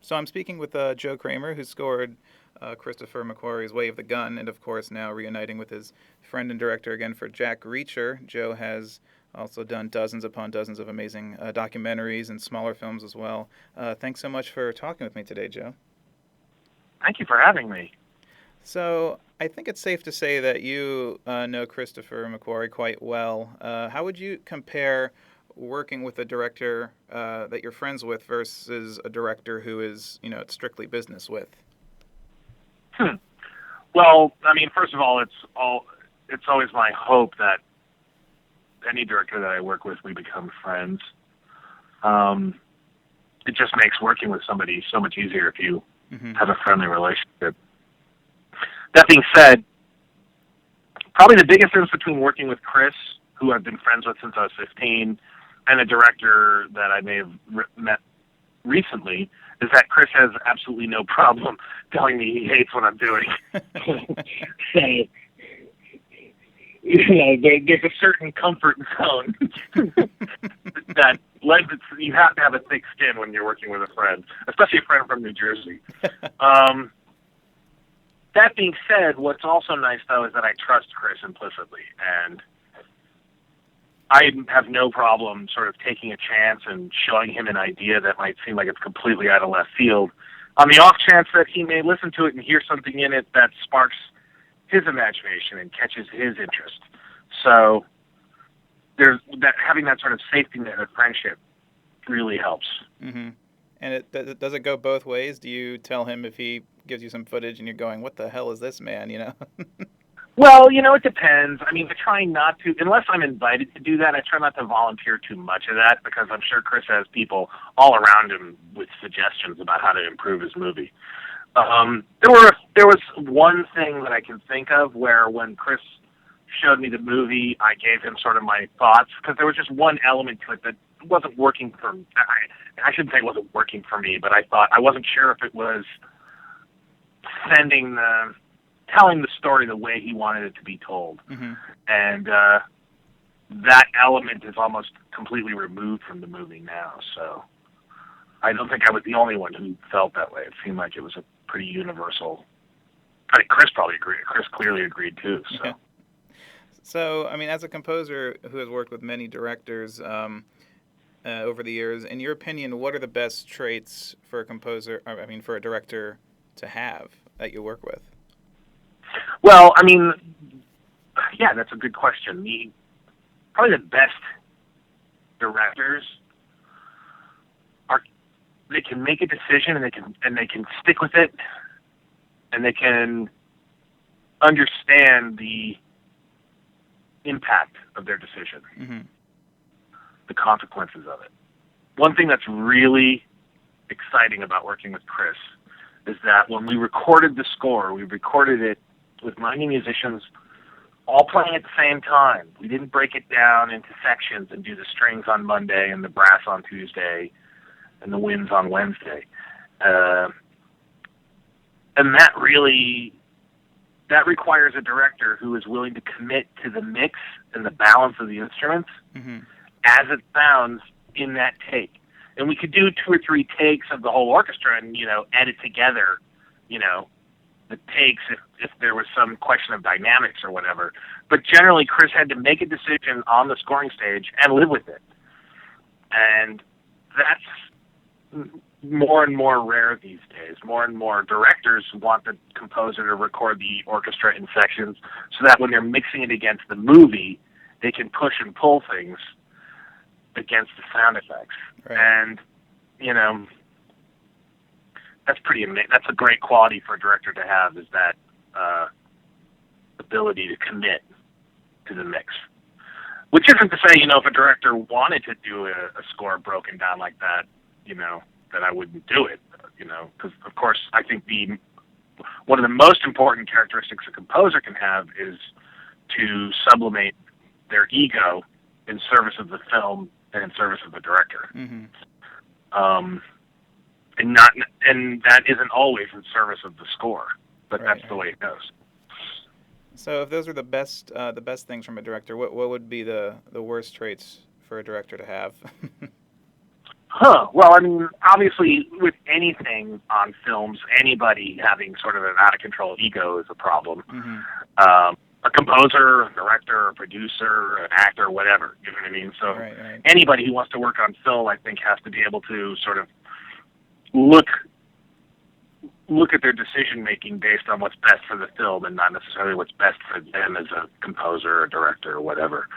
So I'm speaking with Joe Kraemer, who scored Christopher McQuarrie's Way of the Gun, and of course now reuniting with his friend and director again for Jack Reacher. Joe has also done dozens upon dozens of amazing documentaries and smaller films as well. Thanks so much for talking with me today, Joe. Thank you for having me. So I think it's safe to say that you know Christopher McQuarrie quite well. How would you compare working with a director that you're friends with versus a director who is, it's strictly business with? Hmm. Well, I mean, first of all, it's always my hope that any director that I work with, we become friends. It just makes working with somebody so much easier if you have a friendly relationship. That being said, probably the biggest difference between working with Chris, who I've been friends with since I was 15, and a director that I may have met recently, is that Chris has absolutely no problem telling me he hates what I'm doing. So, there's a certain comfort zone that lends it. You have to have a thick skin when you're working with a friend, especially a friend from New Jersey. That being said, what's also nice, though, is that I trust Chris implicitly, and I have no problem sort of taking a chance and showing him an idea that might seem like it's completely out of left field, on the off chance that he may listen to it and hear something in it that sparks his imagination and catches his interest. So there's that, having that sort of safety net of friendship really helps. Mm-hmm. And does it go both ways? Do you tell him if he gives you some footage and you're going, what the hell is this, man, Well, it depends. I mean, I try not to, unless I'm invited to do that, I try not to volunteer too much of that because I'm sure Chris has people all around him with suggestions about how to improve his movie. There was one thing that I can think of where when Chris showed me the movie, I gave him sort of my thoughts because there was just one element to it that wasn't working for me. I shouldn't say it wasn't working for me, but I wasn't sure if it was telling the story the way he wanted it to be told. Mm-hmm. And that element is almost completely removed from the movie now. So I don't think I was the only one who felt that way. It seemed like it was a pretty universal. I think Chris probably agreed. Chris clearly agreed too. So. Yeah. So, I mean, as a composer who has worked with many directors over the years, in your opinion, what are the best traits for for a director to have that you work with? Well, I mean, yeah, that's a good question. Probably the best directors they can make a decision and they can stick with it, and they can understand the impact of their decision, the consequences of it. One thing that's really exciting about working with Chris is that when we recorded the score, we recorded it with 90 musicians all playing at the same time. We didn't break it down into sections and do the strings on Monday and the brass on Tuesday and the winds on Wednesday. And that requires a director who is willing to commit to the mix and the balance of the instruments as it sounds in that take. And we could do 2 or 3 takes of the whole orchestra and, edit together, the takes if there was some question of dynamics or whatever. But generally, Chris had to make a decision on the scoring stage and live with it. And that's more and more rare these days. More and more directors want the composer to record the orchestra in sections so that when they're mixing it against the movie, they can push and pull things against the sound effects. Right. And, that's pretty amazing. That's a great quality for a director to have, is that ability to commit to the mix. Which isn't to say, if a director wanted to do a score broken down like that, that I wouldn't do it, because, of course, I think one of the most important characteristics a composer can have is to sublimate their ego in service of the film and in service of the director. And that isn't always in service of the score, but right, that's the way it goes. So, if those are the best things from a director, what would be the worst traits for a director to have? Well, I mean, obviously, with anything on films, anybody having sort of an out-of-control ego is a problem. A composer, a director, a producer, an actor, whatever. You know what I mean? So Right. anybody who wants to work on film, I think, has to be able to sort of look at their decision-making based on what's best for the film and not necessarily what's best for them as a composer or director or whatever.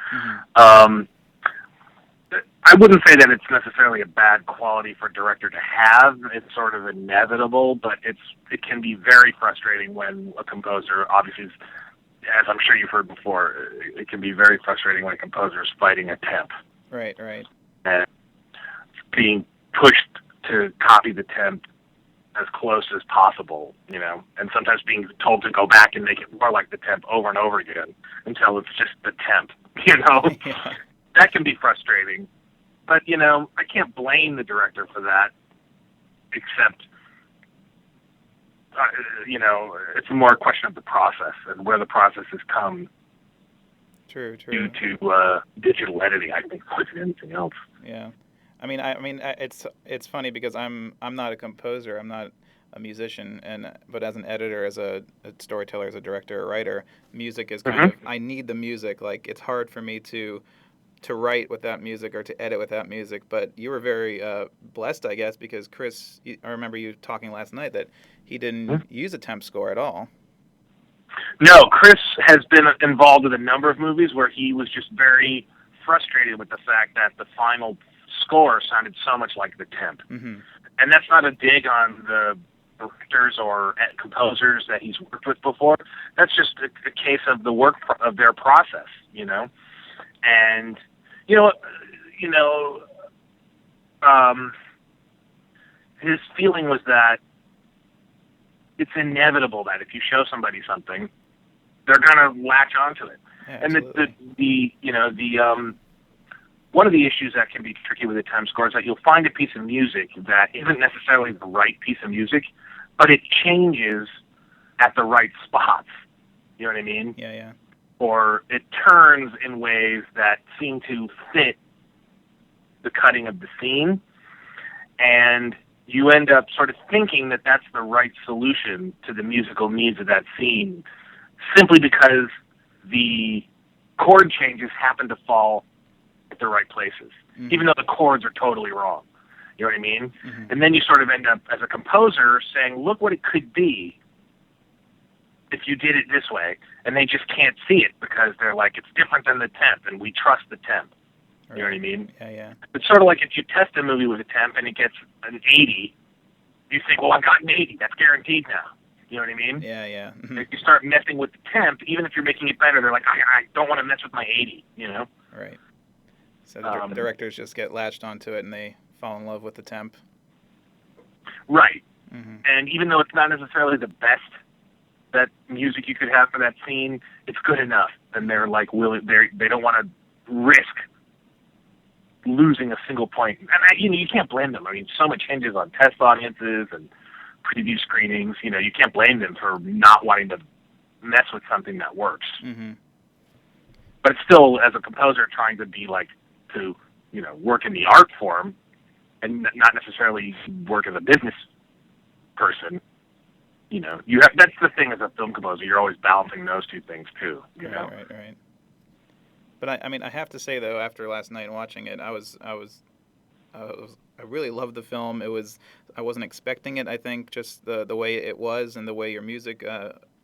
I wouldn't say that it's necessarily a bad quality for a director to have. It's sort of inevitable, but it can be very frustrating when a composer, obviously, as I'm sure you've heard before, it can be very frustrating when a composer is fighting a temp. Right. And being pushed to copy the temp as close as possible, and sometimes being told to go back and make it more like the temp over and over again until it's just the temp, Yeah. That can be frustrating. But, I can't blame the director for that, except, it's more a question of the process and where the process has come True. due to digital editing, I think, more than anything else. Yeah. I mean, it's funny because I'm not a composer. I'm not a musician, but as an editor, as a storyteller, as a director, a writer, music is kind of, I need the music. Like, it's hard for me to write without music or to edit without music. But you were very blessed, I guess, because Chris, I remember you talking last night that he didn't use a temp score at all. No, Chris has been involved with a number of movies where he was just very frustrated with the fact that the final score sounded so much like the temp. And that's not a dig on the directors or composers that he's worked with before. That's just a case of the work of their process, And his feeling was that it's inevitable that if you show somebody something, they're gonna latch onto it. Yeah, and the one of the issues that can be tricky with a temp score is that you'll find a piece of music that isn't necessarily the right piece of music, but it changes at the right spots. You know what I mean? Yeah. Or it turns in ways that seem to fit the cutting of the scene, and you end up sort of thinking that that's the right solution to the musical needs of that scene, simply because the chord changes happen to fall at the right places, even though the chords are totally wrong. You know what I mean? And then you sort of end up, as a composer, saying, look what it could be if you did it this way, and they just can't see it because they're like, it's different than the temp, and we trust the temp. You know what I mean? Yeah. It's sort of like if you test a movie with a temp and it gets an 80, you think, well, I've got an 80. That's guaranteed now. You know what I mean? Yeah. If you start messing with the temp, even if you're making it better, they're like, I don't want to mess with my 80, Right. So the directors just get latched onto it and they fall in love with the temp. Right. And even though it's not necessarily the best that music you could have for that scene, it's good enough. And they're like, they don't want to risk losing a single point. And you can't blame them. I mean, so much hinges on test audiences and preview screenings. You can't blame them for not wanting to mess with something that works. But it's still, as a composer, trying to be like, to work in the art form and not necessarily work as a business person. That's the thing as a film composer. You're always balancing those two things too. Right. But I have to say though, after last night watching it, I really loved the film. I wasn't expecting it. I think just the way it was and the way your music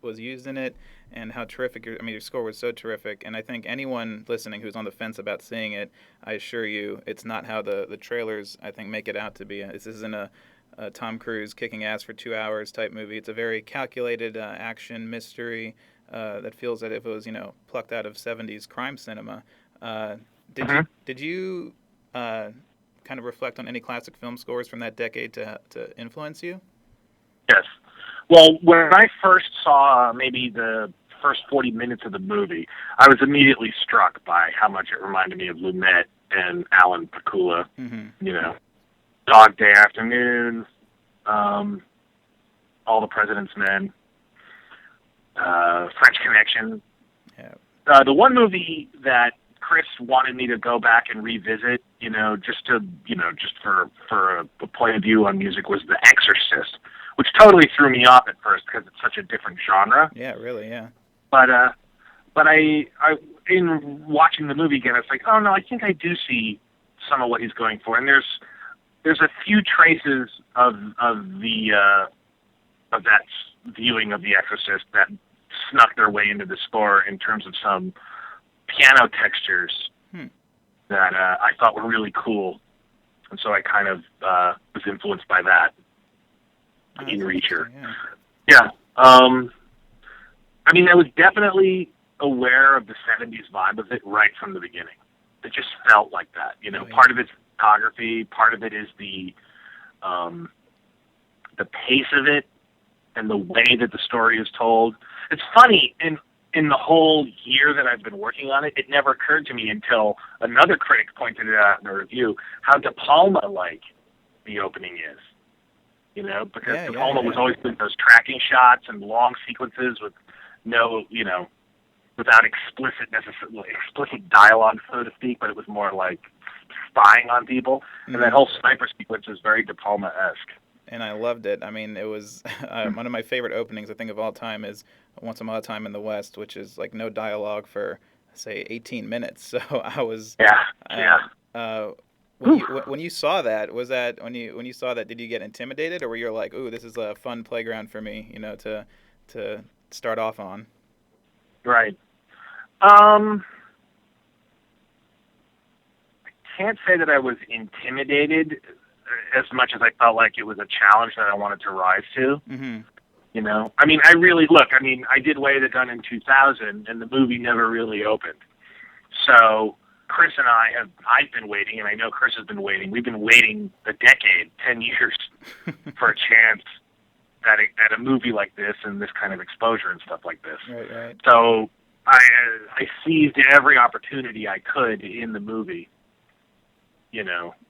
was used in it, and how terrific your score was so terrific. And I think anyone listening who's on the fence about seeing it, I assure you, it's not how the trailers I think make it out to be. This isn't a Tom Cruise kicking ass for 2 hours type movie. It's a very calculated action mystery that feels that if it was plucked out of 70s crime cinema. Did you kind of reflect on any classic film scores from that decade to influence you? Yes. Well, when I first saw maybe the first 40 minutes of the movie, I was immediately struck by how much it reminded me of Lumet and Alan Pakula. Dog Day Afternoon, All the President's Men, French Connection. Yeah. The one movie that Chris wanted me to go back and revisit, just for a point of view on music, was The Exorcist, which totally threw me off at first because it's such a different genre. Yeah, really, yeah. But I in watching the movie again, it's like, oh no, I think I do see some of what he's going for, and there's a few traces of that viewing of The Exorcist that snuck their way into the score in terms of some piano textures that I thought were really cool, and so I kind of was influenced by that in Reacher. Yeah. I mean, I was definitely aware of the 70s vibe of it right from the beginning. It just felt like that. Part of it's photography, part of it is the pace of it and the way that the story is told. It's funny, in the whole year that I've been working on it, it never occurred to me until another critic pointed it out in a review how De Palma-like the opening is. Because De Palma was always doing those tracking shots and long sequences with no, without explicit dialogue, so to speak, but it was more like spying on people. Mm-hmm. And that whole sniper sequence is very De Palma-esque. And I loved it. I mean, it was one of my favorite openings, I think, of all time is Once Upon a Time in the West, which is like no dialogue for, say, 18 minutes. So I was... When you saw that, when you saw that, did you get intimidated, or were you like, ooh, this is a fun playground for me, to start off on? Right. I can't say that I was intimidated as much as I felt like it was a challenge that I wanted to rise to. Mm-hmm. I mean, I did Way of the Gun in 2000, and the movie never really opened. So Chris and I've been waiting, and I know Chris has been waiting. We've been waiting a decade, 10 years, for a chance at a movie like this and this kind of exposure and stuff like this. Right. So I seized every opportunity I could in the movie,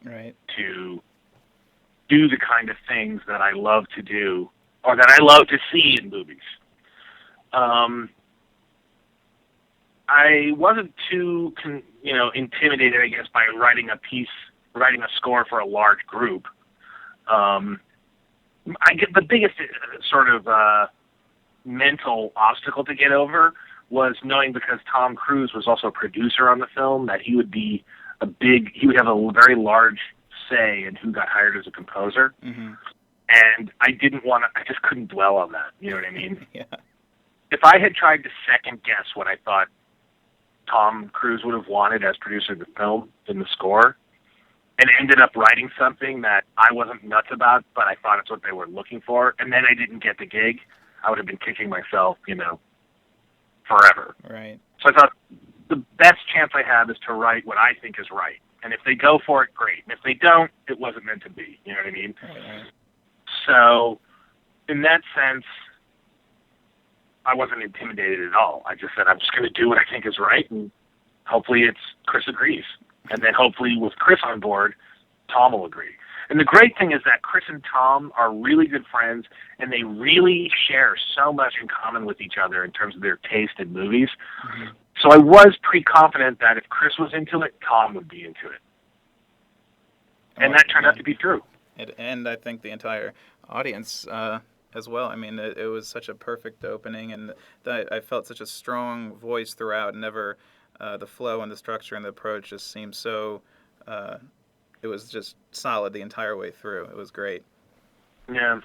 right, to do the kind of things that I love to do, or that I love to see in movies. I wasn't too, intimidated, I guess, by writing a score for a large group. I get the biggest sort of mental obstacle to get over was knowing, because Tom Cruise was also a producer on the film, that he would have a very large say in who got hired as a composer. Mm-hmm. And I just couldn't dwell on that. You know what I mean? Yeah. If I had tried to second guess what I thought Tom Cruise would have wanted as producer of the film in the score, and ended up writing something that I wasn't nuts about, but I thought it's what they were looking for, and then I didn't get the gig, I would have been kicking myself, forever. Right. So I thought the best chance I have is to write what I think is right. And if they go for it, great. And if they don't, it wasn't meant to be. You know what I mean? Right. So in that sense, I wasn't intimidated at all. I just said, I'm just going to do what I think is right, and hopefully Chris agrees. And then hopefully with Chris on board, Tom will agree. And the great thing is that Chris and Tom are really good friends, and they really share so much in common with each other in terms of their taste in movies. Mm-hmm. So I was pretty confident that if Chris was into it, Tom would be into it. And that turned out to be true. And I think the entire audience as well. I mean, it was such a perfect opening, and I felt such a strong voice throughout. Never the flow and the structure and the approach just seemed so... it was just solid the entire way through. It was great. Yeah.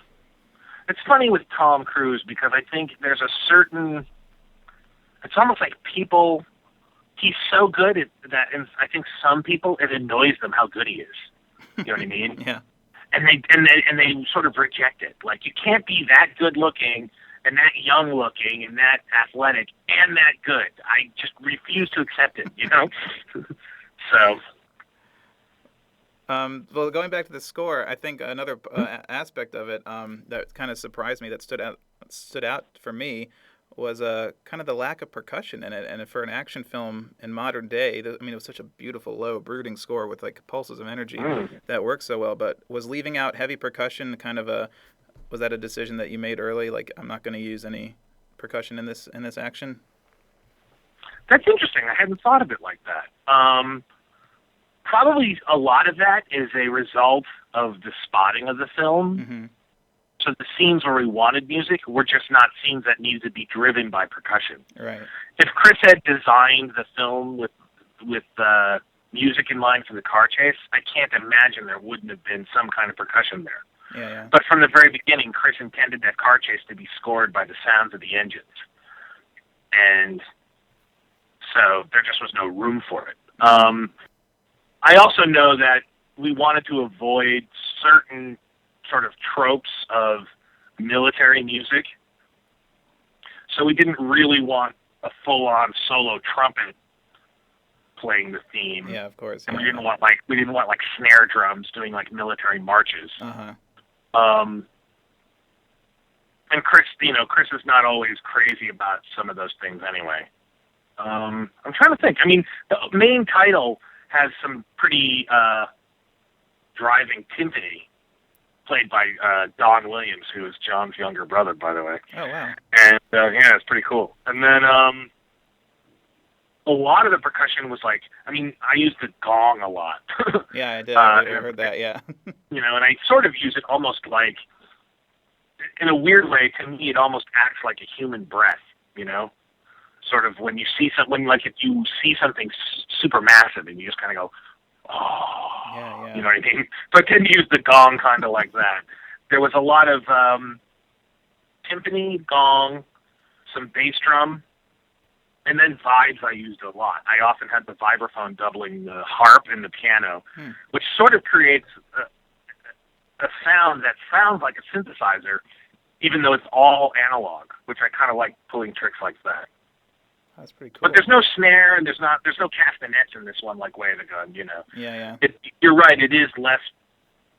It's funny with Tom Cruise because I think there's a certain... It's almost like people... He's so good at that, and I think some people, it annoys them how good he is. You know what I mean? Yeah. And they sort of reject it. Like, you can't be that good looking and that young looking and that athletic and that good. I just refuse to accept it, So... well, going back to the score, I think another aspect of it that kind of surprised me, that stood out for me, was kind of the lack of percussion in it. And for an action film in modern day, it was such a beautiful, low, brooding score with like pulses of energy that works so well. But was leaving out heavy percussion was that a decision that you made early? Like, I'm not going to use any percussion in this action? That's interesting. I hadn't thought of it like that. Probably a lot of that is a result of the spotting of the film. Mm-hmm. So the scenes where we wanted music were just not scenes that needed to be driven by percussion. Right. If Chris had designed the film with music in mind for the car chase, I can't imagine there wouldn't have been some kind of percussion there. Yeah, yeah. But from the very beginning, Chris intended that car chase to be scored by the sounds of the engines. And so there just was no room for it. I also know that we wanted to avoid certain sort of tropes of military music. So we didn't really want a full-on solo trumpet playing the theme. Yeah, of course. And Yeah. we didn't want like snare drums doing like military marches. Uh-huh. And Chris is not always crazy about some of those things anyway. I'm trying to think. I mean, the main title has some pretty driving timpani, played by Don Williams, who is John's younger brother, by the way. Oh, wow. And yeah, it's pretty cool. And then a lot of the percussion was like, I mean, I used the gong a lot. Yeah, I did. I heard that, yeah. And I sort of use it almost like, in a weird way, to me, it almost acts like a human breath, Sort of when you see something, like if you see something super massive and you just kind of go, oh, yeah. You know what I mean? So I tend to use the gong kind of like that. There was a lot of timpani, gong, some bass drum, and then vibes I used a lot. I often had the vibraphone doubling the harp and the piano, which sort of creates a sound that sounds like a synthesizer, even though it's all analog, which I kind of like pulling tricks like that. That's pretty cool. But there's no snare, and there's no castanets in this one like Way of the Gun, Yeah. You're right, it is less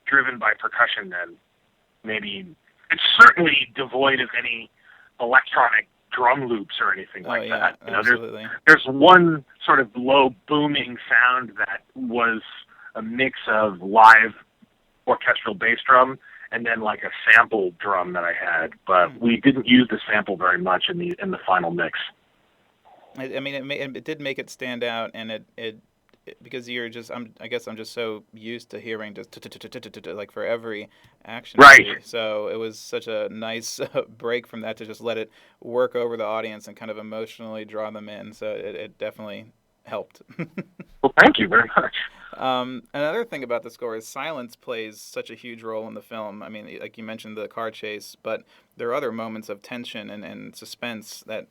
driven by percussion than maybe... It's certainly devoid of any electronic drum loops or anything like that. Absolutely. There's one sort of low booming sound that was a mix of live orchestral bass drum and then like a sample drum that I had, but we didn't use the sample very much in the final mix. I mean, it did make it stand out, and it because I guess I'm just so used to hearing just like for every action movie. So it was such a nice break from that to just let it work over the audience and kind of emotionally draw them in. So it definitely helped. Well, thank you very much. Another thing about the score is silence plays such a huge role in the film. I mean, like you mentioned the car chase, but there are other moments of tension and suspense that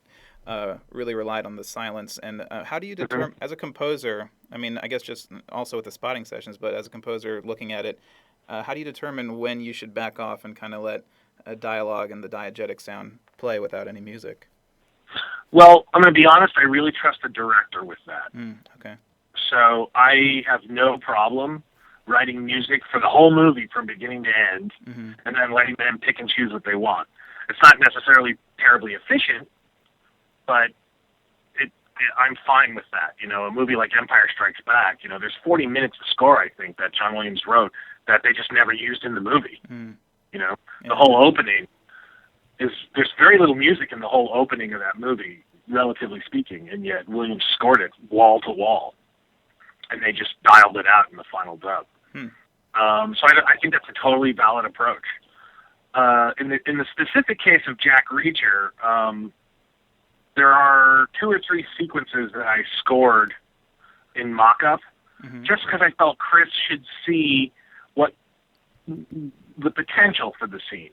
really relied on the silence. And how do you determine, as a composer, I mean, I guess just also with the spotting sessions, but as a composer looking at it, how do you determine when you should back off and kind of let a dialogue and the diegetic sound play without any music? Well, I'm going to be honest, I really trust the director with that. Okay. So I have no problem writing music for the whole movie from beginning to end, and then letting them pick and choose what they want. It's not necessarily terribly efficient, but I'm fine with that. A movie like Empire Strikes Back, there's 40 minutes of score, I think, that John Williams wrote that they just never used in the movie. The whole opening there's very little music in the whole opening of that movie, relatively speaking, and yet Williams scored it wall to wall, and they just dialed it out in the final dub. So I think that's a totally valid approach. In the specific case of Jack Reacher, there are 2 or 3 sequences that I scored in mock-up, just because I felt Chris should see what the potential for the scene.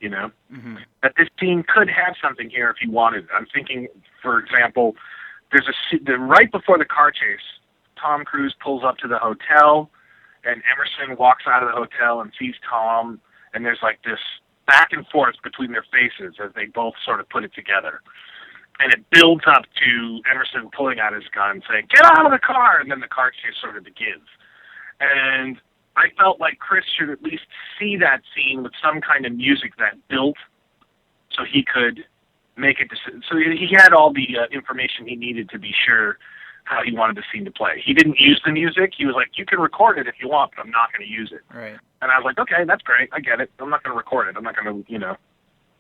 That this scene could have something here if he wanted. I'm thinking, for example, there's right before the car chase, Tom Cruise pulls up to the hotel, and Emerson walks out of the hotel and sees Tom, and there's like this back and forth between their faces as they both sort of put it together. And it builds up to Emerson pulling out his gun, saying, "Get out of the car!" And then the car chase sort of begins. And I felt like Chris should at least see that scene with some kind of music that built so he could make a decision. So he had all the information he needed to be sure how he wanted the scene to play. He didn't use the music. He was like, "You can record it if you want, but I'm not going to use it." Right. And I was like, "Okay, that's great. I get it. I'm not going to record it. I'm not going to,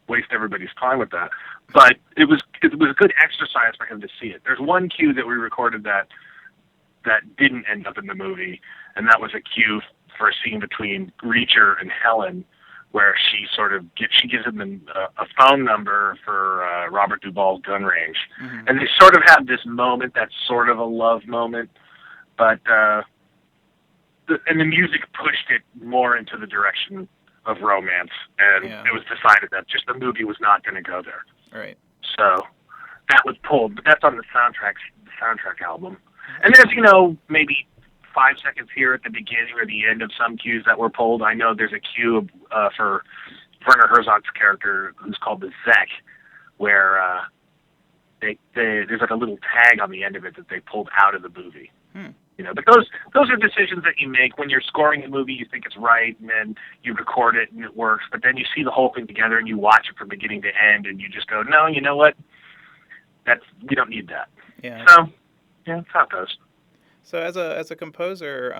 waste everybody's time with that. But it was a good exercise for him to see it. There's one cue that we recorded that didn't end up in the movie, and that was a cue for a scene between Reacher and Helen, where she gives him a phone number for Robert Duvall's gun range, and they sort of have this moment that's sort of a love moment, but and the music pushed it more into the direction of romance, and it was decided that just the movie was not going to go there. Right. So that was pulled, but that's on the soundtrack album. And there's, maybe 5 seconds here at the beginning or the end of some cues that were pulled. I know there's a cue for Werner Herzog's character, who's called the Zek, where there's like a little tag on the end of it that they pulled out of the movie. But those are decisions that you make when you're scoring a movie. You think it's right, and then you record it and it works. But then you see the whole thing together and you watch it from beginning to end, and you just go, no, you know what? We don't need that. Yeah. So that's how it goes. So as a composer,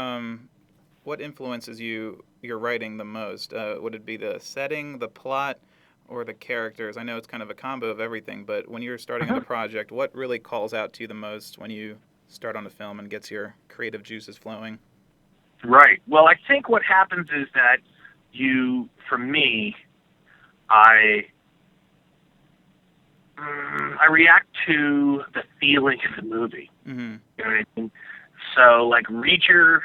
what influences your writing the most? Would it be the setting, the plot, or the characters? I know it's kind of a combo of everything, but when you're starting on a project, what really calls out to you the most when you start on a film and gets your creative juices flowing? Right. Well, I think what happens is that for me, I react to the feeling of the movie. Mm-hmm. You know what I mean? So, like Reacher,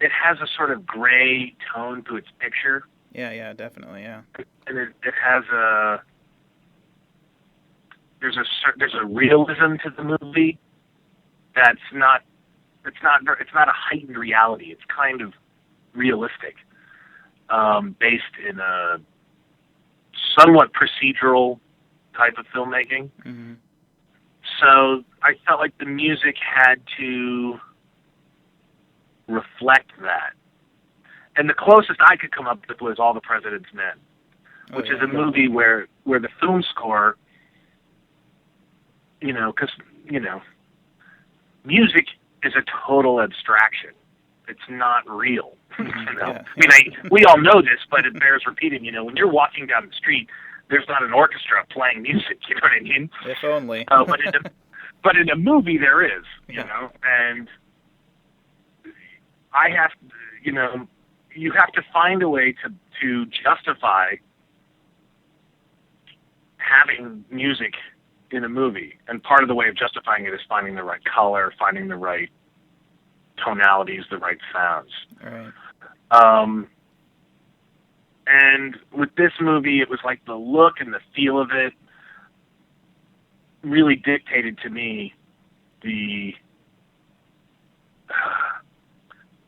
it has a sort of gray tone to its picture. Yeah, definitely, yeah. And it has there's a realism to the movie that's not it's not a heightened reality. It's kind of realistic, based in a somewhat procedural type of filmmaking. Mm-hmm. So I felt like the music had to reflect that. And the closest I could come up with was All the President's Men, which is a movie where the film score, because, music is a total abstraction. It's not real. We all know this, but it bears repeating. When you're walking down the street, there's not an orchestra playing music. You know what I mean? If only. But in a movie, there is. And I have, you have to find a way to justify having music in a movie, and part of the way of justifying it is finding the right color, finding the right tonalities, the right sounds. All right. And with this movie, it was like the look and the feel of it really dictated to me the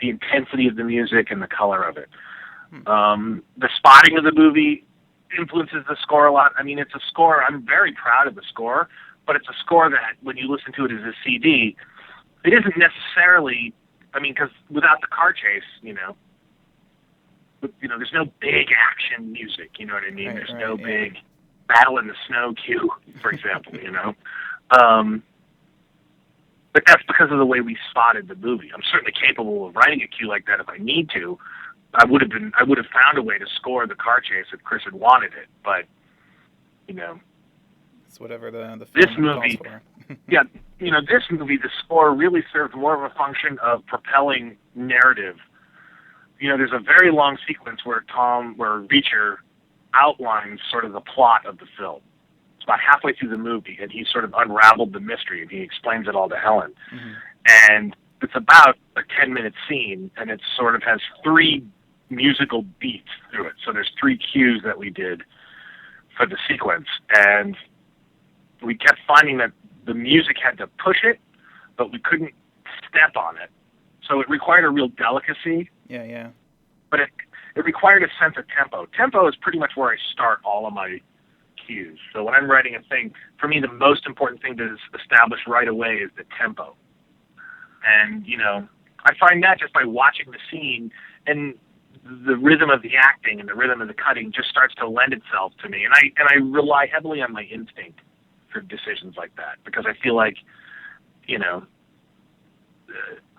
intensity of the music and the color of it. The spotting of the movie influences the score a lot. I mean, it's a score, I'm very proud of the score, but it's a score that when you listen to it as a CD, it isn't necessarily, because without the car chase, there's no big action music, you know what I mean? There's no big battle in the snow cue, for example, But that's because of the way we spotted the movie. I'm certainly capable of writing a cue like that if I need to. I would have found a way to score the car chase if Chris had wanted it, but it's whatever the film this movie calls for. This movie, the score really served more of a function of propelling narrative. There's a very long sequence where Reacher outlines sort of the plot of the film. It's about halfway through the movie, and he sort of unraveled the mystery, and he explains it all to Helen. Mm-hmm. And it's about a 10-minute scene, and it sort of has 3 musical beats through it. So there's 3 cues that we did for the sequence, and we kept finding that the music had to push it, but we couldn't step on it. So it required a real delicacy. Yeah. But it required a sense of tempo. Tempo is pretty much where I start all of my cues. So when I'm writing a thing, for me the most important thing to establish right away is the tempo. And, I find that just by watching the scene, and the rhythm of the acting and the rhythm of the cutting just starts to lend itself to me. And I rely heavily on my instinct for decisions like that, because I feel like,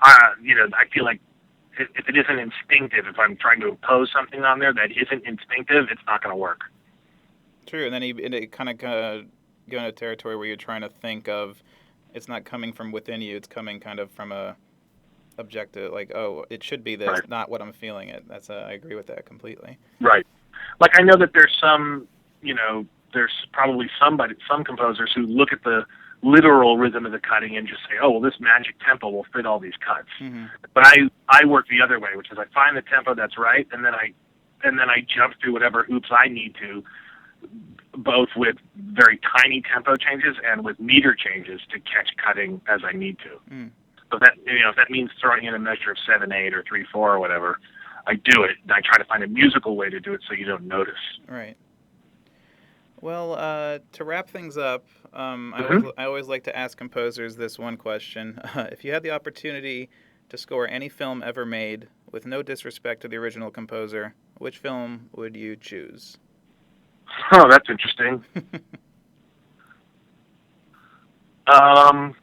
I feel like if it isn't instinctive, if I'm trying to impose something on there that isn't instinctive, it's not going to work. True, and then it kind of go into territory where you're trying to think of, it's not coming from within you, it's coming kind of from a objective, like, oh, it should be this, Right. not what I'm feeling it. I agree with that completely. Right. Like I know that there's some, there's probably some composers who look at the literal rhythm of the cutting and just say, oh, well, this magic tempo will fit all these cuts. Mm-hmm. But I work the other way, which is I find the tempo that's right, and then I jump through whatever hoops I need to, both with very tiny tempo changes and with meter changes to catch cutting as I need to. Mm. So that, if that means throwing in a measure of 7/8 or 3/4 or whatever, I do it, and I try to find a musical way to do it so you don't notice. Right. Well, to wrap things up, I always like to ask composers this one question. If you had the opportunity to score any film ever made, with no disrespect to the original composer, which film would you choose? Oh, that's interesting.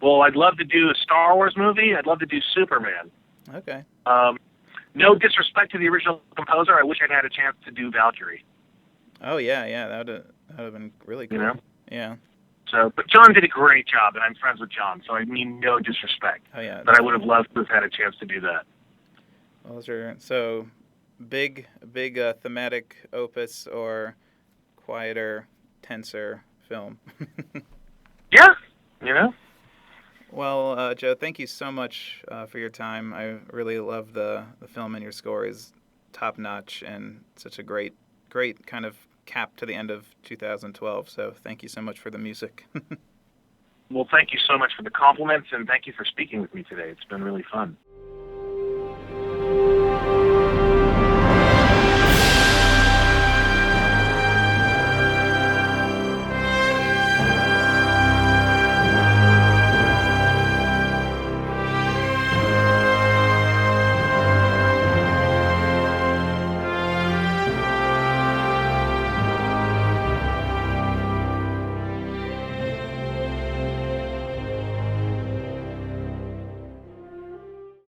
Well, I'd love to do a Star Wars movie. I'd love to do Superman. Okay. No disrespect to the original composer. I wish I'd had a chance to do Valkyrie. Oh yeah, that would have been really cool. Yeah. So, but John did a great job, and I'm friends with John, so I mean no disrespect. Oh yeah. But I would have loved to have had a chance to do that. Well, so big thematic opus or quieter, tenser film. Yeah. Well, Joe, thank you so much for your time. I really love the film, and your score is top notch and such a great kind of cap to the end of 2012. So thank you so much for the music. Well, thank you so much for the compliments, and thank you for speaking with me today. It's been really fun.